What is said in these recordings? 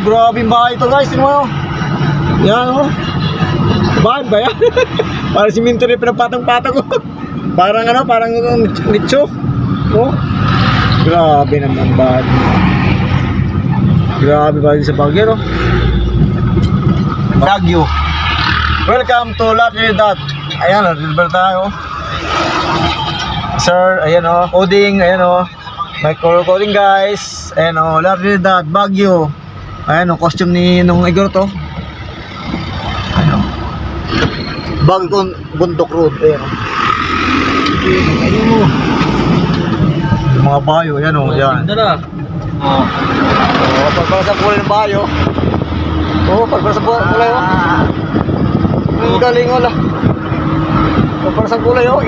grabe yung bahay ito guys. Tingnan mo. Yan oh. Bahay ba yan? Parang siminto rin pinapatang-patang ko. Parang ano, parang nicho. Oh. Grabe naman bahay. Grabe bahay sa Baguio, no? Baguio. Welcome to La Trinidad. Ayan, La Trinidad tayo. Sir, ayan o, coding, ayan o. May coding guys. Ayan o, La Trinidad, Baguio. Ayan o, costume ni nung Igor to. Ayan o. Baguio Bundok Road. Ayan o. Ayan o. Yung mga bayo, ayan o, ayan. O, pagpala sa kulay ng bayo. O, pagpala sa kulay o. Ang galing o la. Pagpala sa kulay o.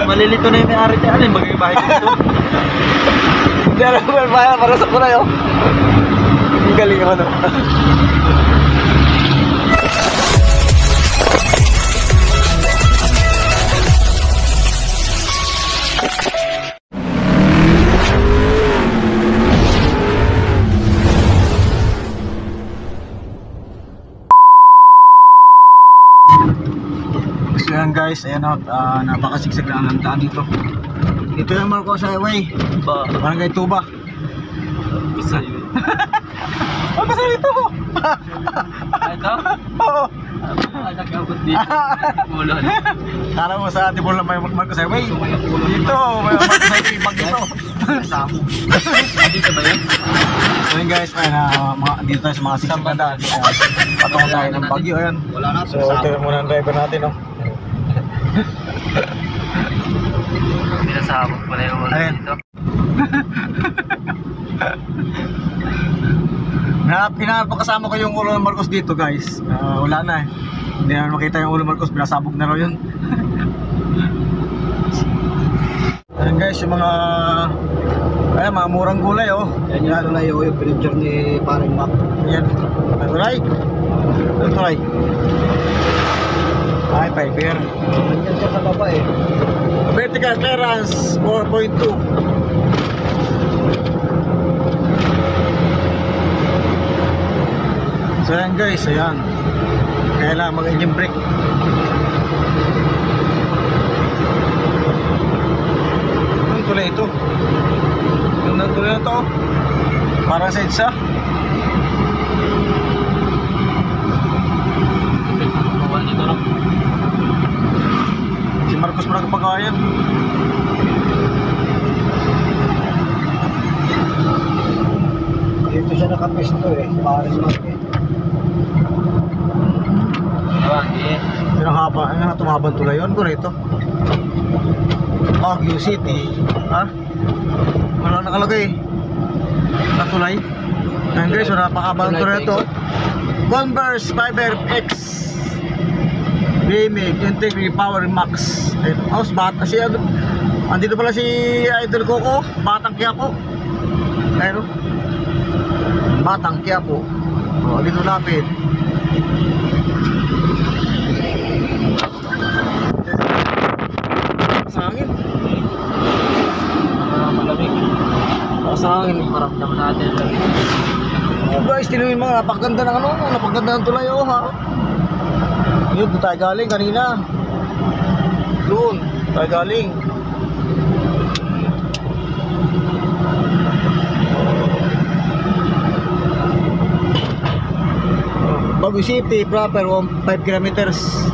Malilito na yung may-ari niya. Ano yung bagay-bahay dito? Hindi alam ko para sa kulay oh. Ang galing ano. So yan guys, ayan o, napakasigsig na ang daan dito. Ito yung Marcos Highway, Barangay Tuba. Sa'yo. Ano ba sa'yo ito? Ito? Oo. Nag-abot dito. Mulon. Kala mo sa Tibol na may Marcos Highway? Ito, may Marcos Highway, ibang dito. Dito ba yun? So yun guys, dito tayo sa mga sigsig na daan. Patungo tayo ng Baguio, ayan. So ito yung muna ang driver natin, no? Pinasabog pala yung wala dito. Pinapakasama ko yung ulo ng Marcos dito guys. Wala na eh. Hindi na makita yung ulo ng Marcos, pinasabog na raw yun. Ayan guys, yung mga murang gulay oh. Yan yung tulay oh, yung pinagture ni Paring Mac. Yan. Ang tulay? Ang tulay? Ay, fiber. Nandiyan siya sa baba eh. Vertical clearance 4.2. So yan guys, ayan. Kailangan mag-engine brake. Anong tulay ito? Anong tulay na ito? Parang sa EDSA. Bawal dito lang. Si Marcos pala kapagawa yan. Dito siya nakapesto eh. Paring Mac eh. Pinahaba, tumabang tulay yun ko rito. Baguio City. Ha? Wala nakalagay na tulay. Ayan guys, napakabang tulay ito. Converse Fiber X BMX Integrity Power Max. House bata si andito pala si Idol Coco, Batang Quiapo. Ayun. Batang Quiapo. Oh, dito lapit. Sangin. Malamig. Sangin. Maramdaman natin. Oh guys, tinuin mo, napakaganda ng napakaganda ng tulay oh ha. Yun, doon tayo galing kanina. Doon, tayo galing. Baguio City proper 5 kilometers.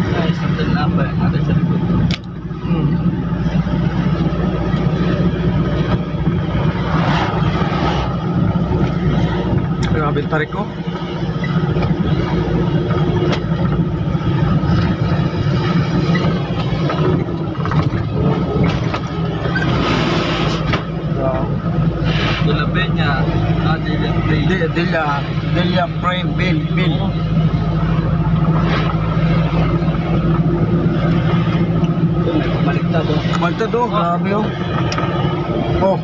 Guys, ito na ba? Ada sa likod. Grabe tarik ko. Dula Peña, Delia Frame Bill. Baliktad oh. Baliktad oh, grabe oh. Oh.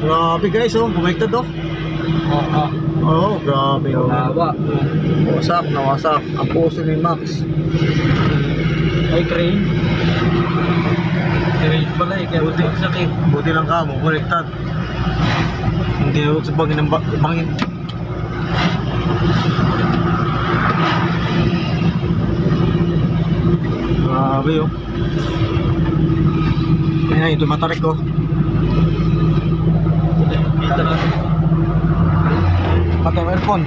Grabe guys oh, bumaliktad oh. Oh, grabe oh. Nawa. Nawasak. Ang puso ni Max. Ay crane. Straight pala eh, kaya buti sakit. Buti lang ka mo, baliktad. Hindi ako sa bangin ng bangin. Grabe oh. Ayan, ito matarik ko. Dito lang. Patay mo aircon.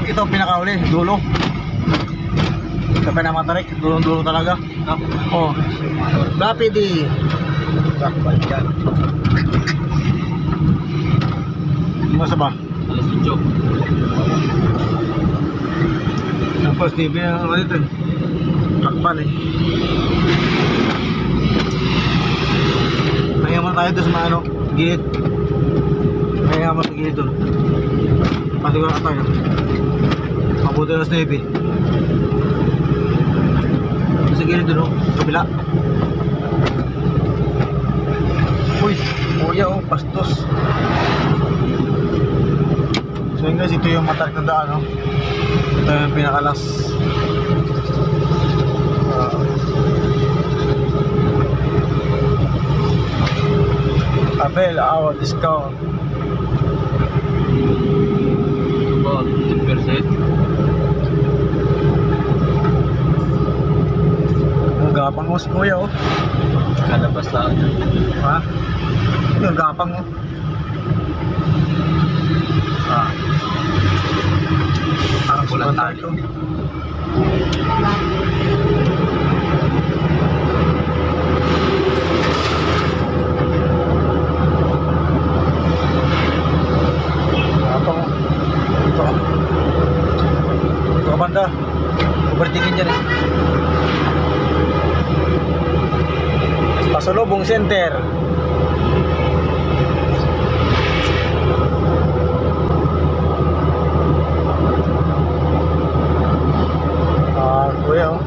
Ito pinakauli, dulo. Ito pinamatarik, dulo talaga. Oh. Rapid eh. Bakbal yan. Masa ba? Alas 8. Tapos TV ang ano dito eh. Takpan eh. Mayaman tayo doon sa mga ano, gilid. Mayaman sa gilid doon. Pati ko na tayo. Mabuti na sa TV. Sa gilid doon oh, sa kabila. Uy, kuya oh, pastos. So yun guys, ito yung matarik na daan oh. Ito yung pinakalas. Abel, our discount. About 10%. Ang gapang mo si kuya oh. Kalabas lang. Ha? Yung gapang mo. Ah. Parang Kulang sulat tayo. ito. Gapang mo. Ito ka. Ito ka banda. Overtaking dyan eh. Pasalubong center. Kuya oh.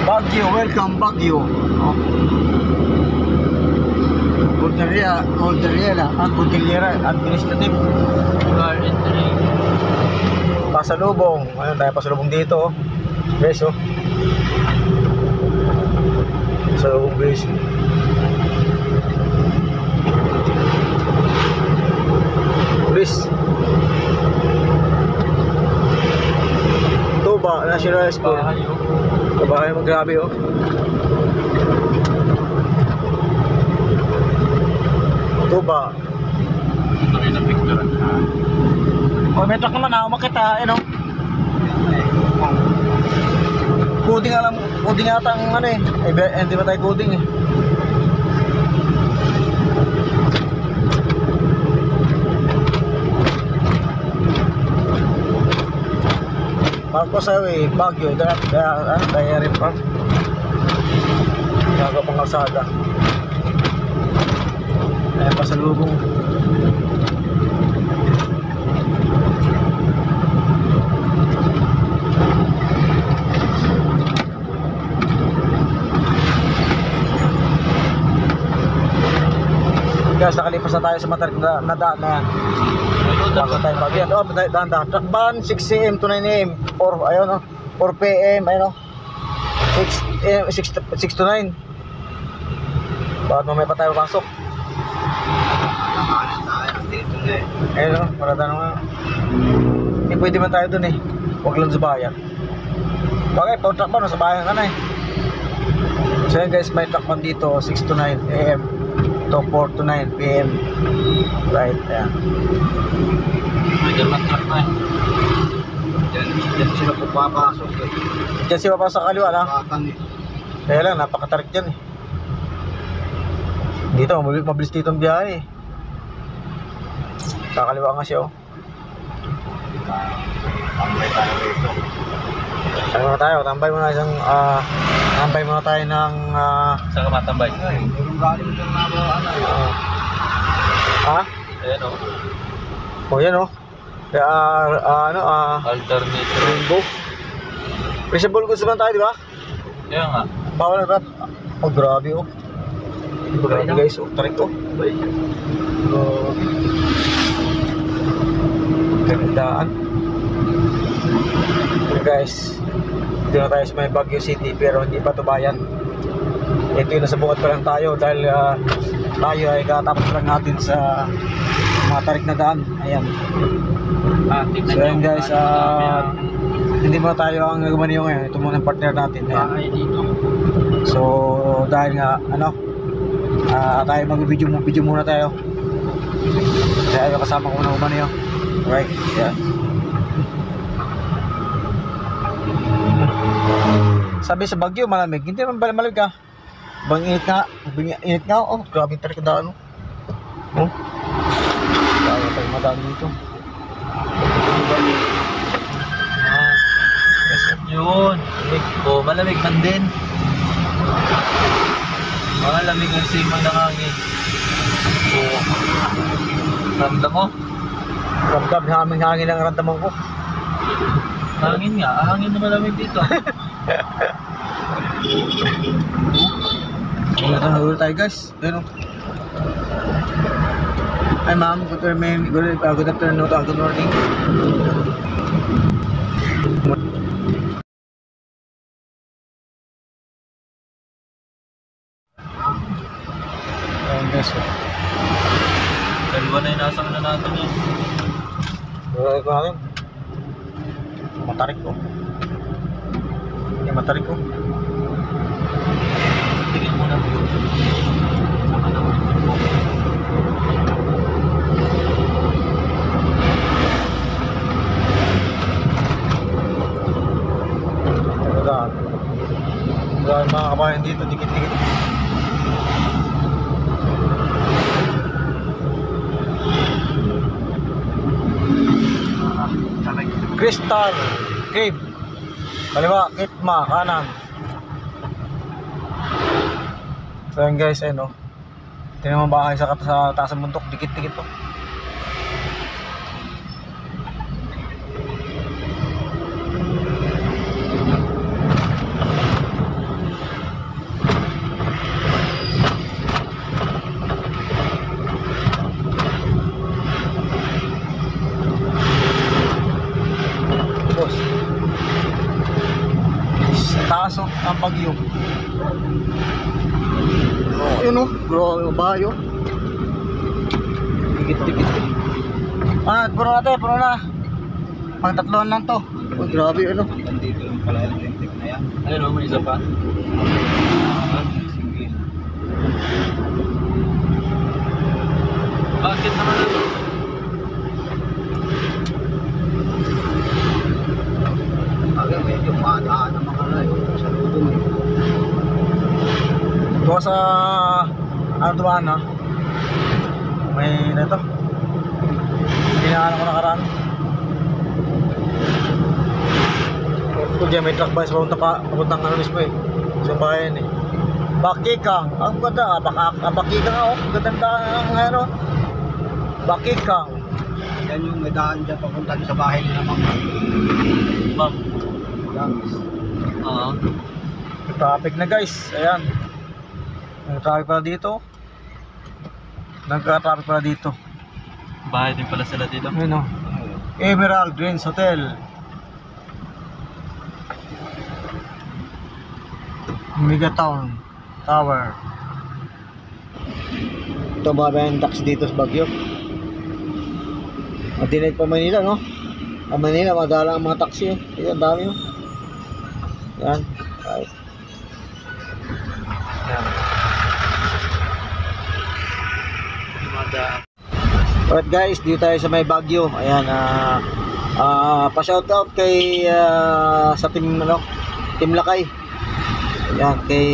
Baguio, welcome Baguio. Oh. Cordillera Administrative. Car entry. Pasalubong. Ayun tayo pasalubong dito oh. Guys oh. Pasalubong guys. Police. Tuba National School. Bahay oh. Kabahay mo grabe oh. Tuba. Ito na picture. Oh, may truck naman ah, umakit ah, ano? Coding alam, coding ata ang ano eh. Hindi ba tayo coding eh. Marcos Highway, Baguio, dahil rin pa. Gaga pang kalsada. Ayan pa sa lubong. Guys, nakalipas na tayo sa matarik na daan na yan. Baka tayo Baguio. Oh, daan. Truck ban, 6 AM to 9 AM. 4, ayun oh. 4 PM, ayun oh. 6 to 9. Bakit mamaya pa tayo pasok? Ayun oh, wala tayo nga. Hindi pwede man tayo dun eh. Huwag lang sa bayan. Bakit? Pag truck ban, sa bayan ka na eh. So yun guys, may truck ban dito, 6 to 9 AM. To 4 to 9 PM. Right, ayan. May dalawang truck na eh. Diyan sila pupapasok eh. Diyan si Papa sa kaliwa na. Batan eh. Kaya lang, napakatarik dyan eh. Dito, mabilis dito ang biyahe eh. Kakaliwa nga siya oh. Tambay tayo rito. Tambay muna isang, tambay muna tayo ng, Saan ka matambay? Ay, meron galing dyan na ano eh. ha? Ayan oh. O yan oh. Kaya, Alternate. rainbow. Reachable goods naman tayo, di ba? Kaya nga. Bawal na rat. Oh, grabe oh. Grabe guys, tarik ko. Gandaan. Guys, dito na tayo sa may Baguio City pero hindi pa to bayan. Ito yung nasa bukod pa lang tayo dahil tayo ay katapos lang natin sa mga tarik na daan. Ayan. So ayan guys, hindi mo tayo ang gumaniyo ngayon. Ito muna ang partner natin. Ayan. So dahil nga tayo mag-video muna tayo. Kaya ayaw kasama ko na gumaniyo. Right, yeah. Sabi sa Baguio malamig, hindi naman pala malamig ka. Bang init nga, oh, grabe tarik na daan. Oh. Kaya tayo madaan dito. Yun. Oh, malamig man din. Mga lamig ang simang ng hangin. Oh. Ramdam mo? Ramdam na aming hangin ang ramdaman ko. Hangin nga. Hangin na malamig dito. Huli tayo guys. Ayun o. Hi ma'am, good afternoon. Good morning. Ayun guys. Dalawa na yung nasa na natin yun. Wala ko natin. Matarik ko. Hindi matarik ko. Tingin mo na view. Sama naman yung mo. Dahil mga kabayan dito, dikit-dikit. Crystal Cave. Kaliwa, Kitma, kanan. So yun guys, ayun o. Tingnan mo bahay sa taas ng bundok, dikit-dikit to. Taas o, ang Baguio. Oh, yun o, bro, yung bahay o. Dikit-dikit. Puro na tayo, puro na. Pang tatloan lang to. Oh, grabe ano. Nandito yung pala yung electric na yan. Ayun o, may isa pa. Single. Bakit naman ano? Bagay medyo maadaan ang mga sa lutong eh. Ito sa ano dumaan ha. May na ito. Pinaanan ko nakaraan. Ito dyan may truck ba sa papuntang ano mismo eh. Sa bayan eh. Bakikang. Ang ganda. Bakikang ako. Ang ganda ng ano. Bakikang. Yan yung may daan dyan papunta sa bahay nila Ma'am. Ma'am. Gamis. Oo. May traffic na guys. Ayan. May traffic pala dito. Nagka-traffic pala dito. Bahay din pala sila dito. Ayun o. Emerald Greens Hotel. Megatown Tower. Ito ba yung taxi dito sa Baguio? Madinig pa Manila no? Ang Manila madala ang mga taxi. Ayan, dami o. Yan. Right. Yan. Alright guys, dito tayo sa may Baguio. Ayan, pa-shoutout kay sa team Team Lakay. Ayan, kay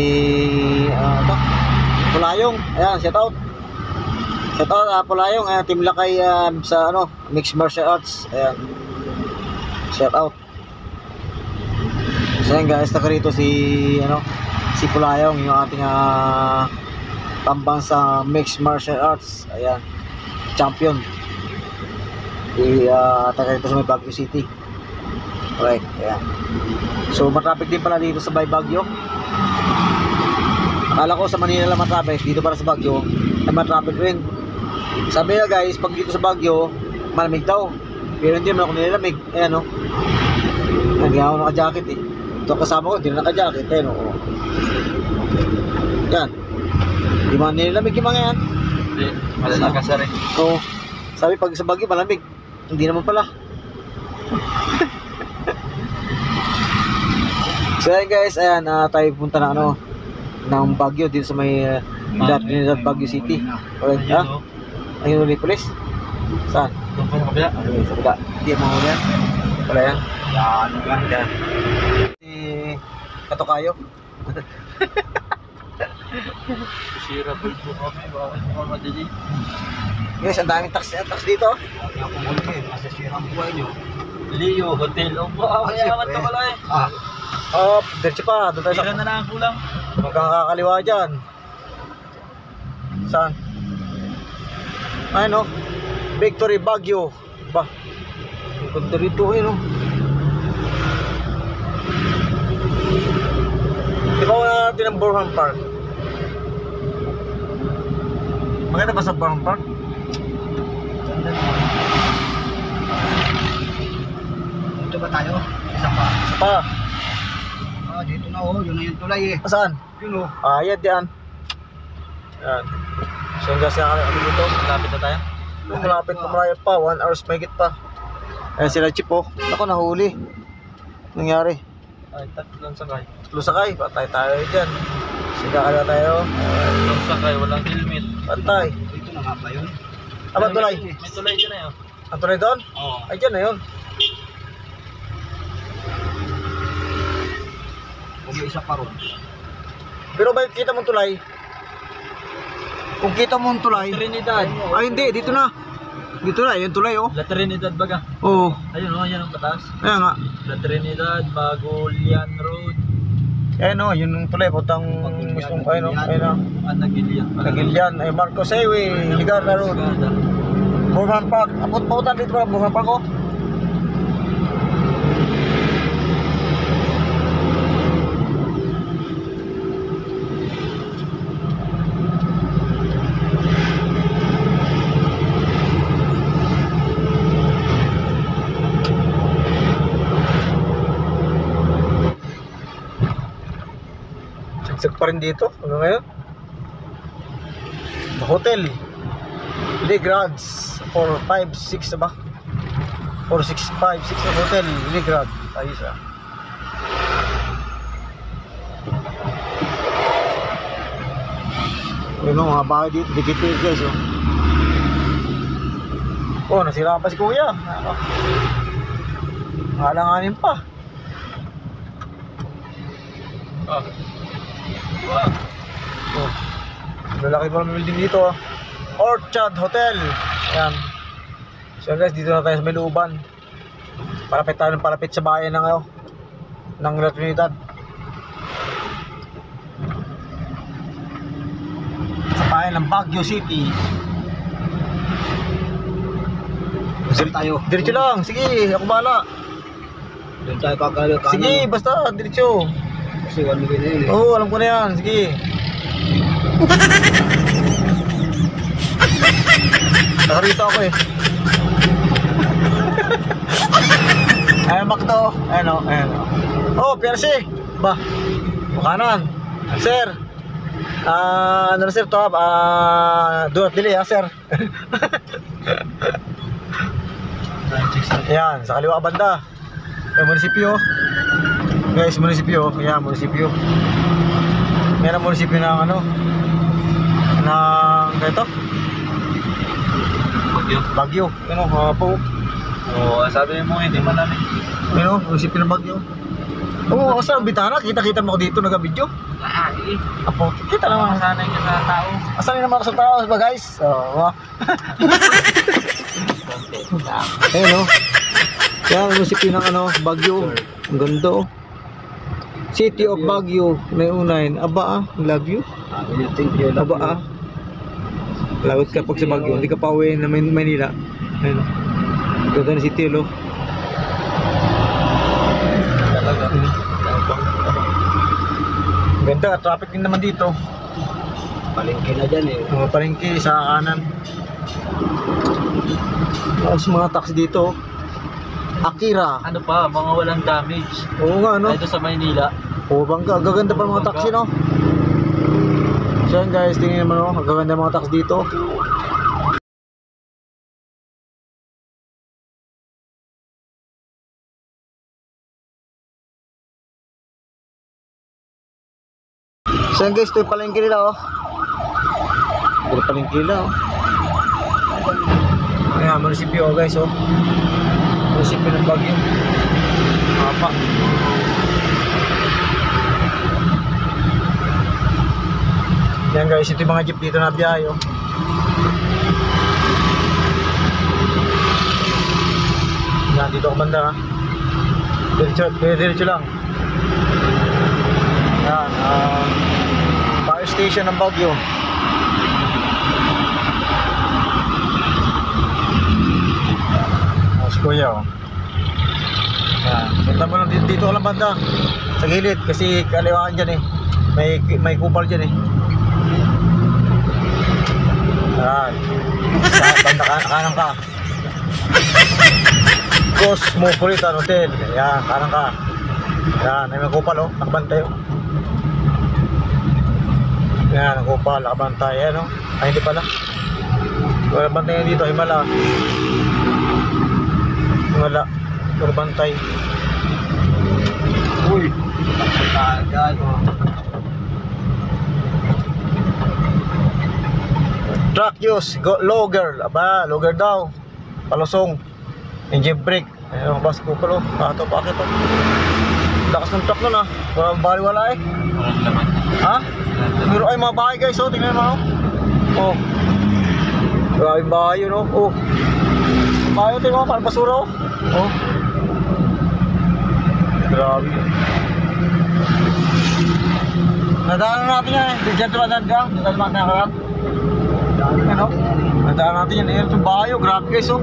Pulayong. Ayan, shoutout. Shoutout Pulayong, Team Lakay sa Mixed Martial Arts. Ayan. Shoutout. So ayan guys, taka rito si Pulayong, yung ating pambansa Mixed Martial Arts. Ayan. Champion. Taga dito sa may Baguio City. Right, ayan. So matraffic din pala dito sa may Baguio. Akala ko sa Manila lang matraffic, dito para sa Baguio ay matraffic rin. Sabi niya guys, pag dito sa Baguio malamig daw, pero hindi naman ako nilalamig. Ayan o, hindi ako naka-jacket eh. Ito kasama ko, hindi na naka-jacket. Ayan o, yan, di man nilalamig yung mga yan. Hindi, malalakas na rin. Oo, sabi pag sa Baguio malamig, hindi naman pala. So ayan guys, ayan, tayo punta na ano ng Baguio dito sa may Trinidad, Baguio City. Okay, ha? Ayun, oh. Ayun ulit police. Saan? Doon pa sa kabila. Ayun, sa baba. Hindi mo yan. Wala yan. Yan, yan. Yan. Si Katokayo. Sira po po kami. Bakit mo madali? Guys, ang daming tax dito. Lagi ako muli eh. Masasira ang buhay nyo. Leo Hotel. Oh, mayaman ka pala eh. Ah, Oh, diretso pa. Doon tayo Sira sa na lang ang kulang. magkakakaliwa dyan. Saan? Ayun o. Victory Baguio. Ba? Ang ganda rito eh no. Di ba wala natin ang Burhan Park? Maganda ba sa Burhan Park? dito ba tayo? Isa pa. Isa pa. Ah, dito na oh. Yun na yung tulay eh. Saan? Yun oh. Yan diyan. Yan. So hanggang sa kami dito. Malapit na tayo. Malapit pa, malapit pa. 1 hours mahigit pa. Ayan sila Chip oh. Ako nahuli. Nangyari. Ay, tatlong sakay. Lusakay. Patay tayo dyan. Sigakala tayo. Tatlong sakay, walang helmet. Patay. Dito na nga ba yun? Aba tulay. May tulay dyan eh. Oh. Ang tulay doon? Oo. Ay dyan na yun. Kung may isa pa ron. Pero ba kita mong tulay? Kung kita mong tulay. Trinidad. Ay hindi. Dito na. Dito na. Yung tulay oh. La Trinidad baga. Oo. Ayun oh, yan ang patas. Ayan nga. La Trinidad, Bagolian Road. Ayan oh. Yun yung tulay. Putang mismong ayun oh. Ayun oh. Nagilian. Nagilian. Ay Marcos Highway. Ligar na road. Burhan Park. Pautan dito pa. Burhan Park oh. Sagsag pa rin dito. Ano ngayon? Hotel Legrads 456 ba? 4656 na hotel Legrad. Ayos ah. Yun o, mga bahay dito. Dikit guys oh. Oh, nasira pa si kuya. Halanganin pa. Ah. Wow. Oh. Lalaki pa naman building dito ah. Orchard Hotel. Ayan. So guys, dito na tayo sa may looban. Palapit tayo ng palapit sa bayan ng La Trinidad. Sa bayan ng Baguio City. Saan tayo? Diretso lang. Sige, ako bahala. Doon tayo kakalo. Sige, basta diretso. Kasi 1 million na yun eh. Oo, alam ko na yan. Sige. Nakarito ako eh. Ayan, Makto. Ayan o, ayan o. Oh, PRC. Ba? Makanan. Sir. Ano na sir to? Do not delay ha, sir. Ayan, sa kaliwa banda. Ayan, munisipyo. Guys, munisipyo. Ayan, munisipyo. Meron munisipyo ng ano? Ng ganito? Bagyo. Baguio. Ano, po. Oo, sabi mo hindi malamig. Ano, munisipyo ng Baguio. Oo, sa bitana, kita-kita mo ako dito nag-video. Ah, eh. Apo, kita naman. Makasanay ka sa tao. Asan naman ako sa tao, ba guys? Oo. Ayun o. Yan, munisipyo ng ano, Baguio. Ang ganda oh. City of Baguio, may unahin. Aba ah, love you. Thank you. Aba ah. Lagot ka pag sa Baguio, hindi ka pa uwi na Manila. Ayun o. Ganda ng city lo. Talaga. Ganda, traffic din naman dito. Palengke na dyan eh. Mga palengke sa kanan. Tapos mga taxi dito. Akira. Ano pa, mga walang damage. Oo nga, no? Dito sa Maynila. Oo, bangga. Gaganda pa mga taxi, no? So yan guys, tingnan naman, no? Gaganda mga taxi dito. So yan guys, ito yung palengke nila, oh. Ito yung palengke nila, oh. Ayan, munisipyo, oh, guys, oh. Munisipyo ng Baguio. Apa. Yan guys, ito yung mga jeep dito na biyahe, oh. Yan, dito ako banda, ha. Diretso lang. Yan, fire station ng Baguio. Si Kuya, oh. Yan, sundan mo lang dito lang banda sa gilid kasi kaliwaan dyan, eh. May kupal dyan, eh. Yan, sa banda kanan ka. Cosmopolitan Hotel. Yan, kanan ka. Yan, may kupal, oh. Nakabantay, oh. Yan, ang kupal, nakabantay. Yan, oh. Ay, hindi pala. Wala bantay dito, himala. Wala. Wala bantay. Uy. Agad. Truck use, logger. Aba, logger daw. Palusong. Engine brake. Ayun, bas kupal, oh. Pato, bakit, oh. Lakas ng truck nun, ah. Walang baliwala, eh. Walang laman. Ha? Pero ay mga bahay guys, oh, tingnan mo, oh. Oh. Maraming bahay yun, oh. Oh. Bahay, tingnan mo, parang basura, oh. Oh. Grabe. Nadaanan natin yan, eh. Diyan ito madaan ka. Diyan ito madaan ka. Ano? Nadaanan natin yan, eh. Itong bahay, oh. Grabe guys, oh.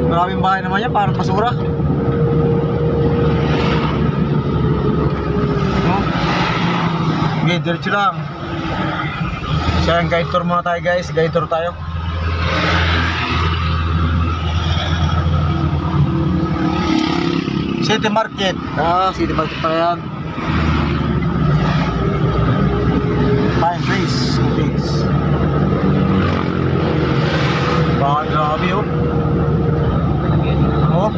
Maraming bahay naman yan, parang basura. Okay, diretso lang. So yan, guide tour muna tayo guys. Guide tour tayo. City Market. City Market pa yan. Pine trees. Bakit grabe, oh. Oh.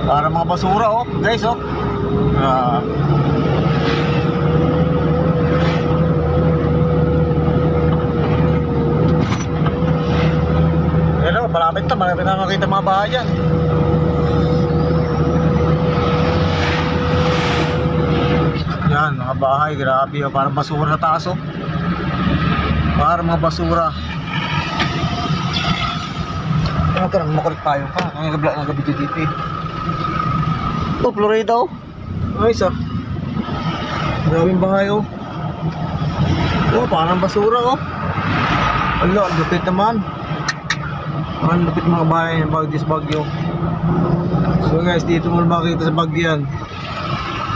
Para mga basura, oh. Guys, oh. Hello, malapit na makita mga bahay yan. Yan, mga bahay, grabe, oh. Parang basura sa taas, oh. Parang mga basura. Ano ka nang makulit tayo pa? Ang gabi dito, eh. Oh, Florida, oh. Nice, ah. Maraming bahay, oh. Oh, parang basura, oh. Ala, ang lupit naman. Ang lupit mga bahay ng Baguio. So guys, dito mo makikita sa Baguio yan.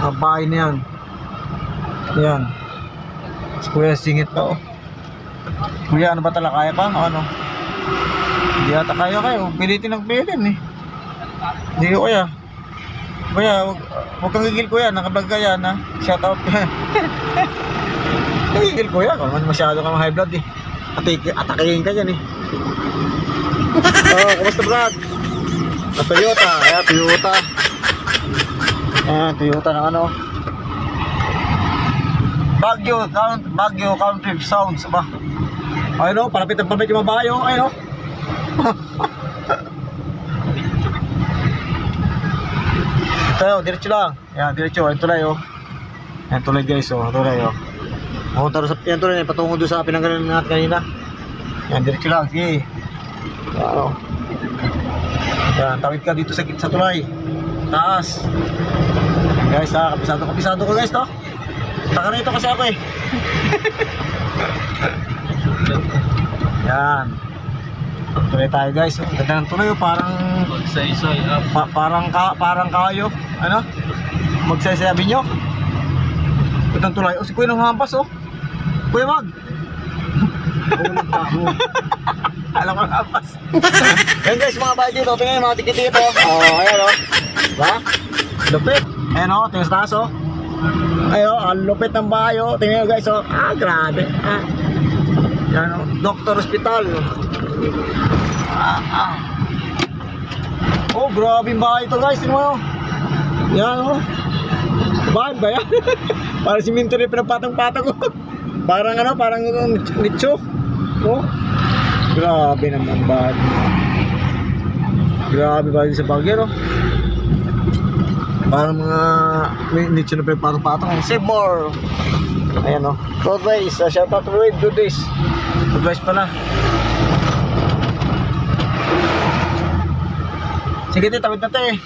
Mga bahay na yan. Yan. Si Kuya singit pa, oh. Kuya, ano ba talaga? Kaya pa? O ano? Hindi ata kaya kayo. Pilitin ng pilitin, eh. Hindi ko kaya. Kuya, huwag kang gigil, Kuya. Nakablog ka yan, ha. Shout out. Gigil, Kuya. Kung naman masyado kang high blood, eh. Atakihin ka dyan, eh. Oh, kumusta, Brad? Toyota. Ayan, Toyota. Ayan, Toyota ng ano. Baguio Country Sounds ba? Ayun, oh, palapit yung mga bahay, oh. Ayun, oh. Ito, diretso lang. Yan, diretso. Yan tulay, oh. Yan tulay, guys, oh. Tulay, oh. Yan tulay, patungo doon sa pinanggalan natin kanina. Yan, diretso lang. Sige. Wow. Yan, tawid ka dito sa tulay. Taas. Yan, guys, ha. Kapisado ko, guys, to. Taka rito kasi ako, eh. Yan. Tulay tayo, guys. Ganda ng tulay, oh. Parang Magsaysay up. parang kayo. Ano? Magsasabi nyo. Itong tulay. Oh, si Kuya nang hampas, oh. Kuya Mag. Ulit pa ako. Alam ko hampas. Yan guys, mga bahay dito. Tingnan yung mga tikit dito. Oh, ayan, oh. Diba? Lupit. Ayan, oh. Tingnan sa taas, oh. Ayo, ang lupit ng bahay, oh. Tingnan nyo guys, oh. Ah, grabe. Ah. Yan, oh. Doctor Hospital. Oh, grabe yung bahay ito guys. Tingnan mo, oh. Yan, oh. Bahay ba yan? Parang siminto rin pinapatang-patang ko. Parang ano, parang nicho. Oh. Grabe naman bahay. Grabe bahay sa Baguio, no? Parang mga nicho na pinapatang-patang. Save more. Ayan, oh. Road race. Shout out to Road race. Road race pala. Sige, tawid na tayo eh.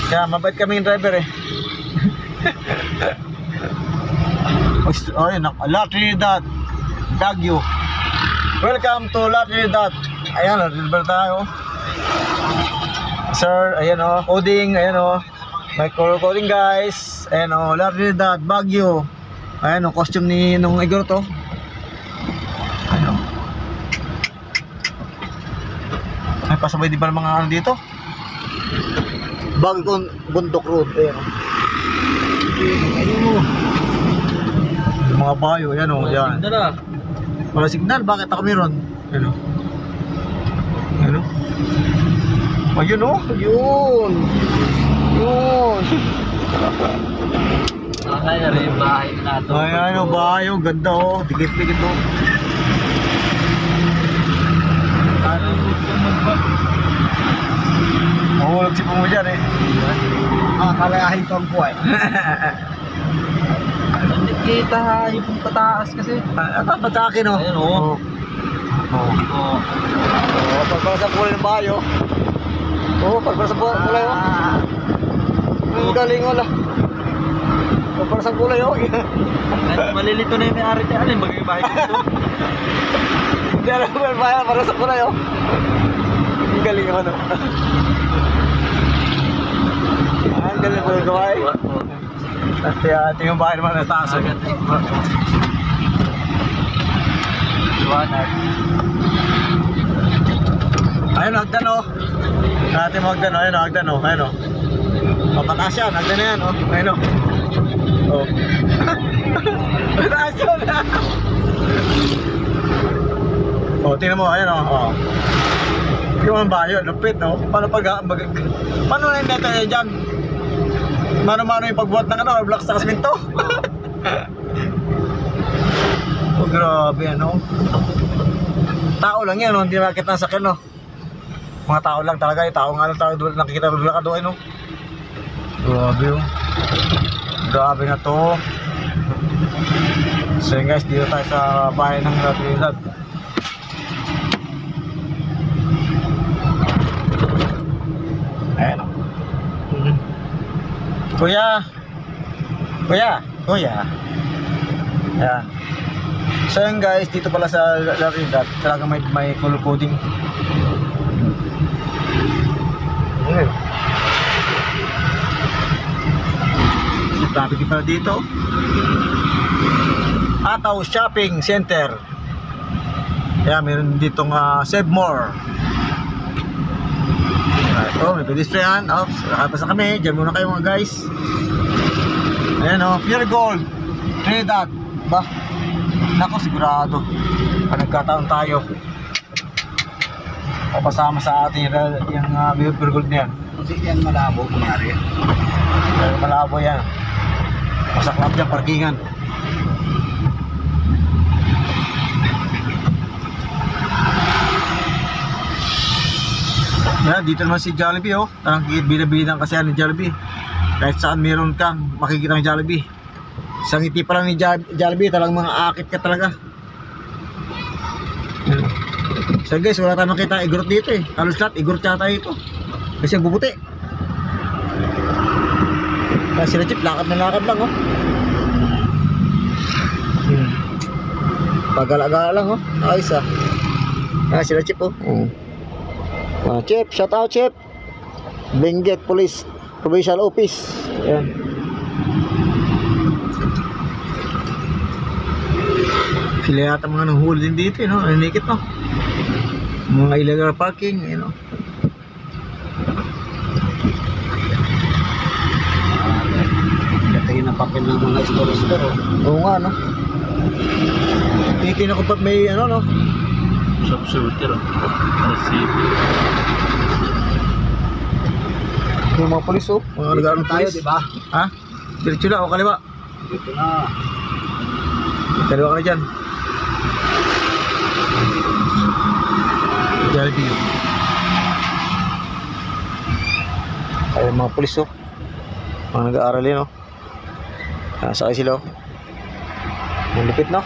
Kaya mabait kami yung driver eh. Oh, yun, La Trinidad, Baguio. Welcome to La Trinidad. Ayan, deliver tayo. Sir, ayan o, coding, ayan o. May coding guys. Ayan o, La Trinidad, Baguio. Ayan o, costume ni nung Igor to. Ayan o. May pasabay di ba ng mga ano dito? Bagong Bundok Road. Ayan o. Ayun o. Mga bayo, yan o. Yan. Wala signal, bakit ako meron? Ayan o. Ayan o. Ayun o. Yun. Yun. Nakakaya na rin yung bahay natin. Ayan o, bayo. Ganda o. Dikit-dikit o. Mahulog si Pumo dyan eh. Kalayahin ko ang buhay. Hindi kita yung pataas kasi. Ba't sa akin o? Ayan o. Oo. Oo. Oo, pagpala sa kulay ng bayo. Oo, pagpala sa kulay o. Ang galing o lang. Pagpala sa kulay o. Malilito na yung may-ari niya. Ano yung magiging bahay dito? Hindi alam mo yung bayo, para sa kulay o. Ang galing o ano. Ang galing po yung gaway. At yung bahay naman na taas. Ayun, hagdan o. Natin mo hagdan o. Ayun o, hagdan o. Ayun o. Papataas yan, hagdan na yan o. Ayun o. O. Pataas yan. O, tingnan mo. Ayun o. O. Yung bayo, lupit no? Paano paano na yung neto niya dyan? Mano-mano yung pagbuhat ng ano, blocks sa kasminto? Oh, grabe ano? Tao lang yan, no? Hindi makikita ng sakyan, no? Mga tao lang talaga, yung tao nga lang tao, nakikita doon ka doon, no? Grabe yun. Grabe na to. So yun guys, dito tayo sa bahay ng La Trinidad. Ayan o. Kuya. Kuya. Kuya. Ayan. So yun guys, dito pala sa La Trinidad, talagang may color coding. Ayan. Traffic pala dito. Ataw Shopping Center. Ayan, meron ditong Save More. Oh, may pedestrian. Oops, nakapasa kami. Diyan muna kayo mga guys. Ayan o, Pure Gold Trinidad. Ba? Nako, sigurado nagkataon tayo papasama sa atin yung Pure Gold na yan. Kasi yan malabo kumari. Malabo yan. Masaklap dyan, parkingan. Yan, dito naman si Jollibee oh. Parang binabilang kasi ni Jollibee. Kahit saan meron kang makikita ng Jollibee. Isang ngiti pa lang ni Jollibee, talagang mga akit ka talaga. So guys, wala tayong makita igorot dito eh. Halos lahat, igorot yata ito. Kasi ang bubuti. Kaya sila Chip, lakad na lakad lang oh. Pagala-gala lang oh. Ayos ah. Kaya sila Chip oh. Chip, shout out Chip. Benguet Police Provincial Office. Ayan. Sila yata mga nanghuli din dito, no? Nanikit, no? Mga illegal parking, you know. Tingin ng papel ng mga store. Oo nga, no? Titignan ko pa may, ano, no? Sharpshooter. RCB. Yung mga polis, oh. Mga nag-aaral ng tayo, polis. di ba? Ha? Diretso na o kaliwa? Dito na. Kaliwa ka na dyan. Jollibee. Ayun mga polis, oh. Mga nag-aaral yun, oh. Sakay sila, oh. Malupit, no?